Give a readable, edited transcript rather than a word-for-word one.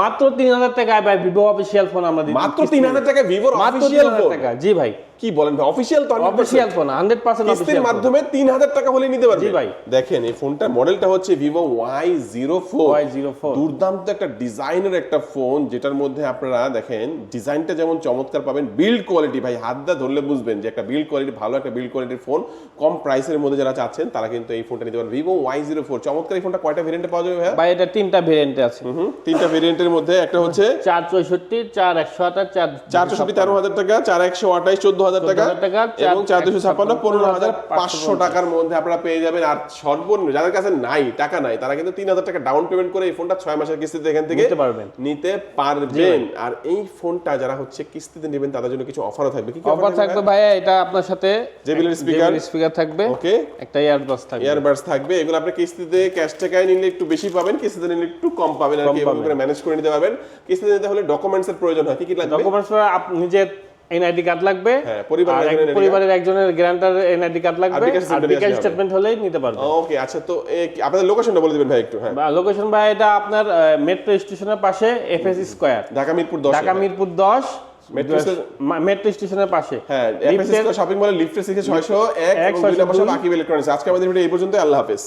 মাত্র 3000 টাকায় ভাই ভিভো অফিশিয়াল ফোন আমরা দিচ্ছি। মাত্র 3000 টাকা ভিভোর মাত্র অফিশিয়াল 3000 ফোন। টাকা। জি ভাই, কি বলেন ভাই, অফিশিয়াল তো 100%? অফিশিয়াল ফোন 100% কিস্তির অফিশিয়াল মাধ্যমে 3000 টাকা হলে নিতে পারবে। জি ভাই। দেখেন এই ফোনটার মডেলটা হচ্ছে Vivo Y04। Y04 দুর্দান্ত একটা ডিজাইনের একটা ফোন, যেটার মধ্যে আপনারা দেখেন ডিজাইনটা যেমন চমৎকার পাবেন, বিল্ড কোয়ালিটি ভাই হাত দা ধরলে বুঝবেন যে একটা বিল্ড কোয়ালিটি, ভালো একটা বিল্ড কোয়ালিটির ফোন কম প্রাইসের মধ্যে যারা চাচ্ছেন তারা কিন্তু এই ফোনটা নিতে পারেন। Vivo Y04 চমৎকার। এই ফোনটা কয়টা ভেরিয়েন্টে পাওয়া যাবে ভাই? ভাই এটা তিনটা ভেরিয়েন্টে আছে। তিনটা ভেরিয়েন্টের মধ্যে একটা হচ্ছে 464, 4128, 464 13,000 টাকা, 4128 14,000 টাকা, 14,000 টাকা, এবং 4256 15,500 টাকার মধ্যে আপনারা পেয়ে যাবেন। আর সর্বনিম্ন যাদের কাছে নাই, টাকা নাই, তারা কিন্তু 3,000 টাকা ডাউন পেমেন্ট করে এই ফোনটা 6 মাসের কিস্তিতে এখান থেকে নিতে পারবেন। আর এই ফোনটা যারা হচ্ছে কিস্তিতে নেবেন তাদের জন্য কিছু অফারও থাকবে। কি কি অফার থাকবে ভাইয়া? এটা আপনার সাথে JBL স্পিকার থাকবে, ওকে, একটা ইয়ারবাডস থাকবে। ইয়ারবাডস থাকবে। এগুলো আপনি কিস্তিতে ক্যাশ টাকায় নিলে একটু বেশি পাবেন, কিস্তিতে নিলে একটু কম পাবেন। আর কি এভাবে করে ম্যানেজ করে নিতে পারবেন। কিস্তিতে নিতে হলে ডকুমেন্টস এর প্রয়োজন হয়। কি কি লাগবে? ডকুমেন্টস আপনি নিজের এনআইডি কার্ড লাগবে, হ্যাঁ, পরিবারের একজনের গ্যারান্টার এনআইডি কার্ড লাগবে, আর বিকাশ স্টেটমেন্ট হলেই নিতে পারবেন। ওকে, আচ্ছা, তো আপনাদের লোকেশনটা বলে দিবেন ভাই একটু। হ্যাঁ, লোকেশন ভাই এটা আপনার মেট্রো স্টেশনের পাশে, FS square, Dhaka Mirpur 10। Dhaka Mirpur 10 metro স্টেশনের পাশে। হ্যাঁ, FS স্কয়ার শপিং মলে লিফটে 601 এবং 2 নম্বর শপ আকিব ইলেকট্রনিক্স। আজকে আমাদের ভিডিও এই পর্যন্ত। আল্লাহ হাফেজ।